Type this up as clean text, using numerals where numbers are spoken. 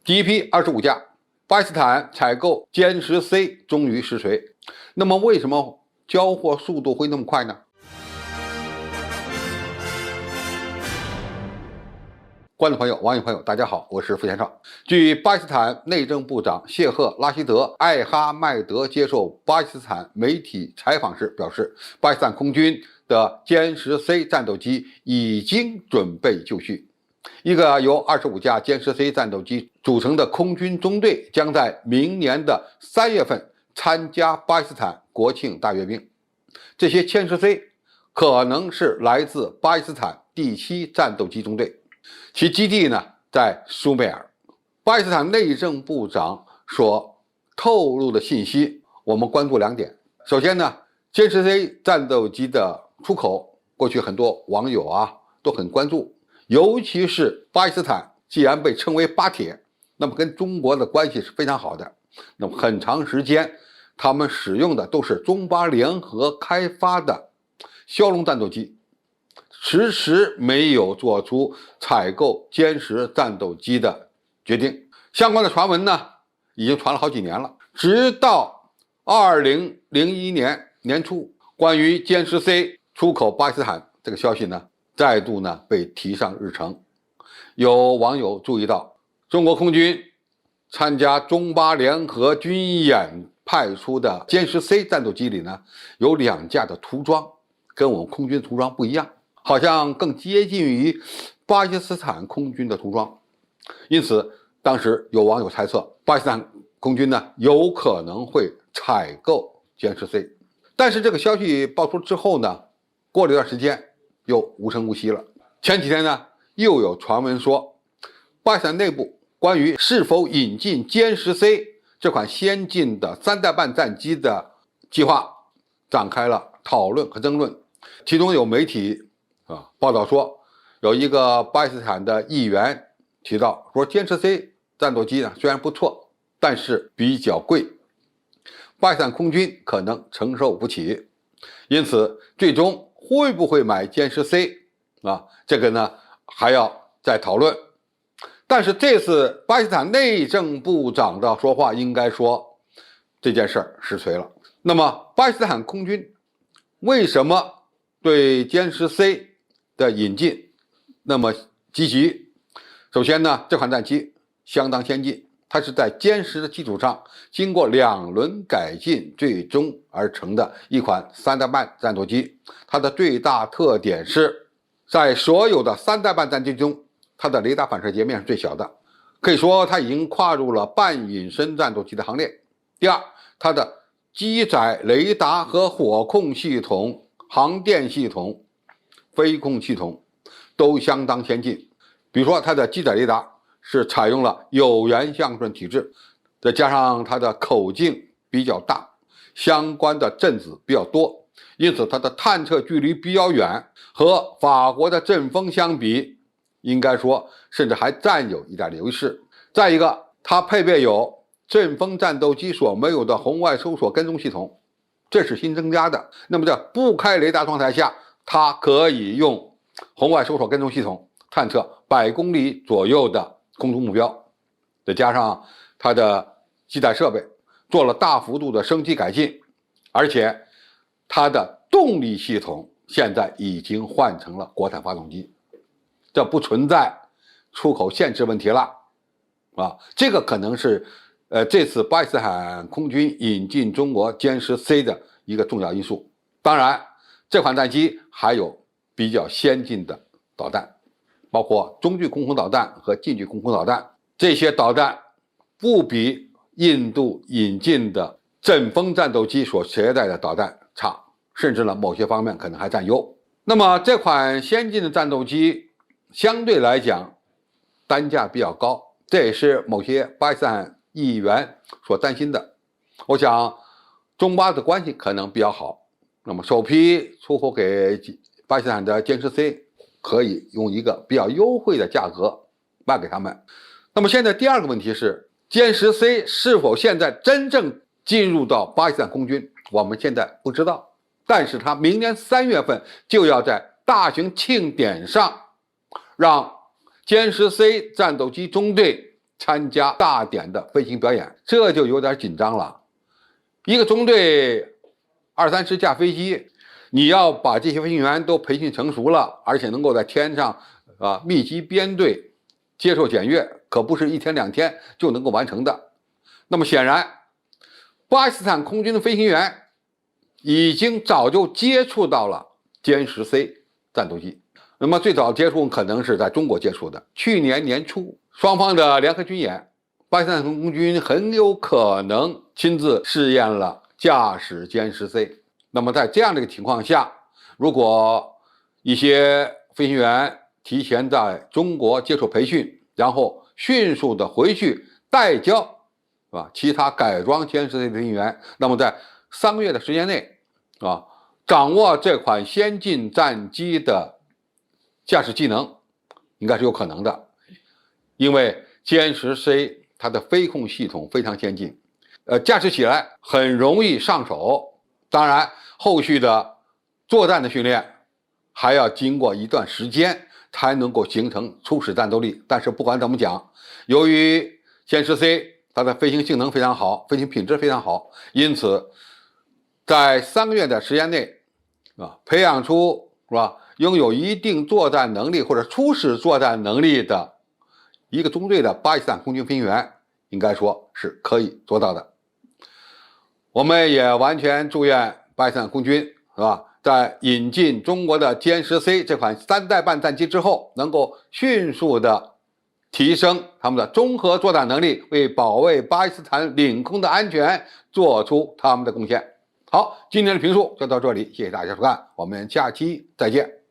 第一批25架巴基斯坦采购歼10C 终于实锤。那么为什么交货速度会那么快呢？观众朋友、网友朋友，大家好，我是付先生。据巴基斯坦内政部长谢赫拉希德·艾哈迈德接受巴基斯坦媒体采访时表示，巴基斯坦空军的歼10C 战斗机已经准备就绪。一个由25架歼10C 战斗机组成的空军中队将在明年的3月份参加巴基斯坦国庆大阅兵。这些歼10C 可能是来自巴基斯坦第7战斗机中队。其基地呢在苏美尔。巴基斯坦内政部长所透露的信息，我们关注2点。首先呢，歼10C 战斗机的出口，过去很多网友都很关注，尤其是巴基斯坦既然被称为巴铁，那么跟中国的关系是非常好的。那么很长时间，他们使用的都是中巴联合开发的枭龙战斗机。迟迟没有做出采购歼10战斗机的决定。相关的传闻呢，已经传了好几年了。直到2001年年初，关于歼10C 出口巴基斯坦这个消息呢，再度被提上日程。有网友注意到，中国空军参加中巴联合军演派出的歼10C 战斗机里呢，有2架的涂装跟我们空军涂装不一样。好像更接近于巴基斯坦空军的涂装，因此当时有网友猜测，巴基斯坦空军呢有可能会采购歼10C。但是这个消息爆出之后呢，过了一段时间又无声无息了。前几天呢，又有传闻说，巴基斯坦内部关于是否引进歼10C 这款先进的3代半战机的计划展开了讨论和争论。其中有媒体报道说，有一个巴基斯坦的议员提到说，歼10C 战斗机呢虽然不错，但是比较贵，巴基斯坦空军可能承受不起，因此最终会不会买歼10C这个呢还要再讨论。但是这次巴基斯坦内政部长的说话应该说这件事儿实锤了。那么巴基斯坦空军为什么对歼10C的引进那么积极？首先呢，这款战机相当先进，它是在歼10的基础上经过2轮改进最终而成的一款3代半战斗机。它的最大特点是，在所有的3代半战机中，它的雷达反射截面是最小的，可以说它已经跨入了半隐身战斗机的行列。第二，它的机载雷达和火控系统、航电系统、飞控系统都相当先进。比如说它的机载雷达是采用了有源相顺体制，再加上它的口径比较大，相关的阵子比较多，因此它的探测距离比较远，和法国的阵风相比，应该说甚至还占有一点优势。再一个，它配备有阵风战斗机所没有的红外搜索跟踪系统，这是新增加的。那么在不开雷达状态下，它可以用红外搜索跟踪系统探测100公里左右的空中目标，再加上它的机载设备做了大幅度的升级改进，而且它的动力系统现在已经换成了国产发动机，这不存在出口限制问题了这个可能是这次巴基斯坦空军引进中国歼10C 的一个重要因素。当然，这款战机还有比较先进的导弹，包括中距空空导弹和近距空空导弹。这些导弹不比印度引进的阵风战斗机所携带的导弹差，甚至呢某些方面可能还占优。那么这款先进的战斗机相对来讲单价比较高，这也是某些巴基斯坦议员所担心的。我想中巴的关系可能比较好，那么首批出口给巴基斯坦的歼10C可以用一个比较优惠的价格卖给他们。那么现在第二个问题是，歼10C是否现在真正进入到巴基斯坦空军，我们现在不知道。但是它明年3月份就要在大型庆典上让歼10C战斗机中队参加大典的飞行表演，这就有点紧张了。一个中队20-30架飞机，你要把这些飞行员都培训成熟了，而且能够在天上密集编队接受检阅，可不是1天2天就能够完成的。那么显然，巴基斯坦空军的飞行员已经早就接触到了歼10C 战斗机。那么最早接触可能是在中国接触的。去年年初，双方的联合军演，巴基斯坦空军很有可能亲自试验了驾驶歼10C。那么在这样的一个情况下，如果一些飞行员提前在中国接受培训，然后迅速的回去带教其他改装歼10C的飞行员，那么在3个月的时间内掌握这款先进战机的驾驶技能应该是有可能的。因为歼10C它的飞控系统非常先进，驾驶起来很容易上手。当然后续的作战的训练还要经过一段时间才能够形成初始战斗力。但是不管怎么讲，由于歼10C它的飞行性能非常好，飞行品质非常好，因此在3个月的时间内培养出拥有一定作战能力或者初始作战能力的一个中队的巴基斯坦空军飞行员，应该说是可以做到的。我们也完全祝愿巴基斯坦空军在引进中国的歼10C 这款3代半战机之后，能够迅速的提升他们的综合作战能力，为保卫巴基斯坦领空的安全做出他们的贡献。好，今天的评述就到这里，谢谢大家收看，我们下期再见。